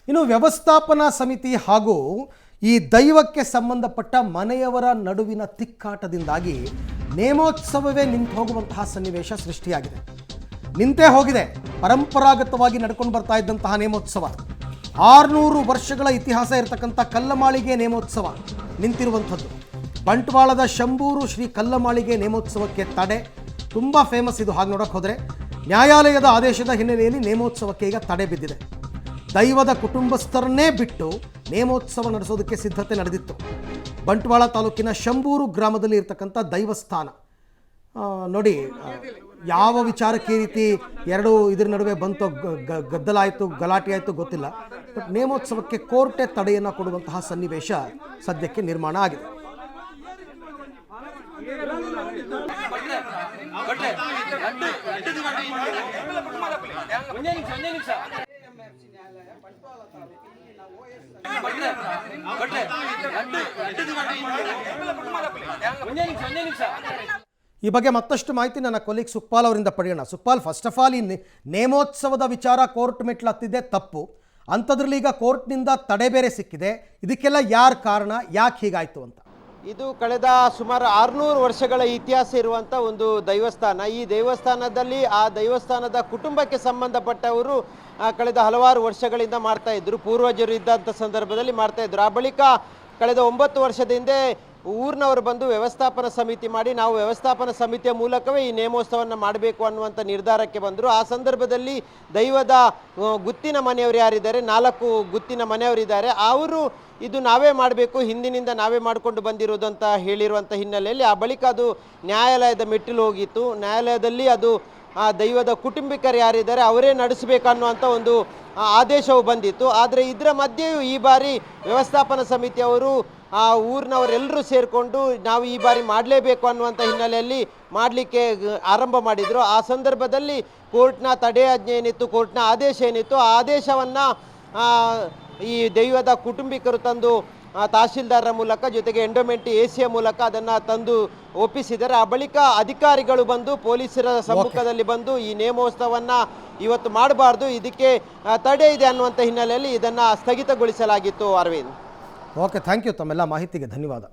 ಇನ್ನು ವ್ಯವಸ್ಥಾಪನಾ ಸಮಿತಿ ಹಾಗೂ ಈ ದೈವಕ್ಕೆ ಸಂಬಂಧಪಟ್ಟ ಮನೆಯವರ ನಡುವಿನ ತಿಕ್ಕಾಟದಿಂದಾಗಿ ನೇಮೋತ್ಸವವೇ ನಿಂತು ಹೋಗುವಂತಹ ಸನ್ನಿವೇಶ ಸೃಷ್ಟಿಯಾಗಿದೆ. ನಿಂತೇ ಹೋಗಿದೆ. ಪರಂಪರಾಗತವಾಗಿ ನಡ್ಕೊಂಡು ಬರ್ತಾ ಇದ್ದಂತಹ ನೇಮೋತ್ಸವ, 600 ವರ್ಷಗಳ ಇತಿಹಾಸ ಇರತಕ್ಕಂಥ ಕಲ್ಲಮಾಳಿಗೆ ನೇಮೋತ್ಸವ ನಿಂತಿರುವಂಥದ್ದು. ಬಂಟ್ವಾಳದ ಶಂಭೂರು ಶ್ರೀ ಕಲ್ಲಮಾಳಿಗೆ ನೇಮೋತ್ಸವಕ್ಕೆ ತಡೆ. ತುಂಬ ಫೇಮಸ್ ಇದು. ಹಾಗೆ ನೋಡೋಕೆ ಹೋದರೆ ನ್ಯಾಯಾಲಯದ ಆದೇಶದ ಹಿನ್ನೆಲೆಯಲ್ಲಿ ನೇಮೋತ್ಸವಕ್ಕೆ ಈಗ ತಡೆ ಬಿದ್ದಿದೆ. ದೈವದ ಕುಟುಂಬಸ್ಥರನ್ನೇ ಬಿಟ್ಟು ನೇಮೋತ್ಸವ ನಡೆಸೋದಕ್ಕೆ ಸಿದ್ಧತೆ ನಡೆದಿತ್ತು. ಬಂಟ್ವಾಳ ತಾಲೂಕಿನ ಶಂಭೂರು ಗ್ರಾಮದಲ್ಲಿ ಇರ್ತಕ್ಕಂಥ ದೈವಸ್ಥಾನ ನೋಡಿ, ಯಾವ ವಿಚಾರಕ್ಕೆ ಈ ರೀತಿ ಎರಡು ಇದರ ನಡುವೆ ಬಂತು, ಗದ್ದಲ ಆಯಿತು, ಗಲಾಟೆ ಆಯಿತು ಗೊತ್ತಿಲ್ಲ. ಬಟ್ ನೇಮೋತ್ಸವಕ್ಕೆ ಕೋರ್ಟೇ ತಡೆಯನ್ನು ಕೊಡುವಂತಹ ಸನ್ನಿವೇಶ ಸದ್ಯಕ್ಕೆ ನಿರ್ಮಾಣ ಆಗಿದೆ. ಈ ಬಗ್ಗೆ ಮತ್ತಷ್ಟು ಮಾಹಿತಿ ನನ್ನ ಕೊಲೀಗ್ ಸುಕ್ಪಾಲ್ ಅವರಿಂದ ಪಡೆಯೋಣ. ಸುಕ್ಪಾಲ್, ಫಸ್ಟ್ ಆಫ್ ಆಲ್ ಈ ನೇಮೋತ್ಸವದ ವಿಚಾರ ಕೋರ್ಟ್ ಮೆಟ್ಲತ್ತಿದೆ ತಪ್ಪು, ಅಂಥದ್ರಲ್ಲಿ ಈಗ ಕೋರ್ಟ್ನಿಂದ ತಡೆ ಬೇರೆ ಸಿಕ್ಕಿದೆ. ಇದಕ್ಕೆಲ್ಲ ಯಾರು ಕಾರಣ, ಯಾಕೆ ಹೀಗಾಯಿತು ಅಂತ? ಇದು ಕಳೆದ ಸುಮಾರು 600 ವರ್ಷಗಳ ಇತಿಹಾಸ ಇರುವಂಥ ಒಂದು ದೈವಸ್ಥಾನ. ಈ ದೇವಸ್ಥಾನದಲ್ಲಿ ಆ ದೇವಸ್ಥಾನದ ಕುಟುಂಬಕ್ಕೆ ಸಂಬಂಧಪಟ್ಟವರು ಕಳೆದ ಹಲವಾರು ವರ್ಷಗಳಿಂದ ಮಾಡ್ತಾ ಇದ್ರು. ಪೂರ್ವಜರು ಇದ್ದಂಥ ಸಂದರ್ಭದಲ್ಲಿ ಮಾಡ್ತಾ ಇದ್ರು. ಆ ಬಳಿಕ ಕಳೆದ 9 ವರ್ಷದ ಹಿಂದೆ ಊರಿನವರು ಬಂದು ವ್ಯವಸ್ಥಾಪನಾ ಸಮಿತಿ ಮಾಡಿ ನಾವು ವ್ಯವಸ್ಥಾಪನಾ ಸಮಿತಿಯ ಮೂಲಕವೇ ಈ ನೇಮೋತ್ಸವವನ್ನು ಮಾಡಬೇಕು ಅನ್ನುವಂಥ ನಿರ್ಧಾರಕ್ಕೆ ಬಂದರು. ಆ ಸಂದರ್ಭದಲ್ಲಿ ದೈವದ ಗುತ್ತಿನ ಮನೆಯವರು ಯಾರಿದ್ದಾರೆ, 4 ಗುತ್ತಿನ ಮನೆಯವರಿದ್ದಾರೆ, ಅವರು ಇದು ನಾವೇ ಮಾಡಬೇಕು, ಹಿಂದಿನಿಂದ ನಾವೇ ಮಾಡಿಕೊಂಡು ಬಂದಿರೋದು ಅಂತ ಹೇಳಿರುವಂಥ ಹಿನ್ನೆಲೆಯಲ್ಲಿ ಆ ಬಳಿಕ ಅದು ನ್ಯಾಯಾಲಯದ ಮೆಟ್ಟಿಲು ಹೋಗಿತ್ತು. ನ್ಯಾಯಾಲಯದಲ್ಲಿ ಅದು ಆ ದೈವದ ಕುಟುಂಬಿಕರು ಯಾರಿದ್ದಾರೆ ಅವರೇ ನಡೆಸಬೇಕನ್ನುವಂಥ ಒಂದು ಆದೇಶವು ಬಂದಿತ್ತು. ಆದರೆ ಇದರ ಮಧ್ಯೆಯೂ ಈ ಬಾರಿ ವ್ಯವಸ್ಥಾಪನಾ ಸಮಿತಿಯವರು ಆ ಊರಿನವರೆಲ್ಲರೂ ಸೇರಿಕೊಂಡು ನಾವು ಈ ಬಾರಿ ಮಾಡಲೇಬೇಕು ಅನ್ನುವಂಥ ಹಿನ್ನೆಲೆಯಲ್ಲಿ ಮಾಡಲಿಕ್ಕೆ ಆರಂಭ ಮಾಡಿದರು. ಆ ಸಂದರ್ಭದಲ್ಲಿ ಕೋರ್ಟ್ನ ತಡೆಯಾಜ್ಞೆ ಏನಿತ್ತು, ಕೋರ್ಟ್ನ ಆದೇಶ ಏನಿತ್ತು, ಆ ಆದೇಶವನ್ನು ಈ ದೈವದ ಕುಟುಂಬಿಕರು ತಂದು ತಹಶೀಲ್ದಾರರ ಮೂಲಕ ಜೊತೆಗೆ ಎಂಡೋಮೆಂಟ್ ಎಸಿಯ ಮೂಲಕ ಅದನ್ನು ತಂದು ಒಪ್ಪಿಸಿದ್ದಾರೆ. ಆ ಬಳಿಕ ಅಧಿಕಾರಿಗಳು ಬಂದು ಪೊಲೀಸರ ಸಮ್ಮುಖದಲ್ಲಿ ಬಂದು ಈ ನೇಮೋತ್ಸವವನ್ನು ಇವತ್ತು ಮಾಡಬಾರ್ದು, ಇದಕ್ಕೆ ತಡೆ ಇದೆ ಅನ್ನುವಂಥ ಹಿನ್ನೆಲೆಯಲ್ಲಿ ಇದನ್ನು ಸ್ಥಗಿತಗೊಳಿಸಲಾಗಿತ್ತು. Aravind, okay, thank you. ತಮ್ಮೆಲ್ಲ ಮಾಹಿತಿಗೆ ಧನ್ಯವಾದ.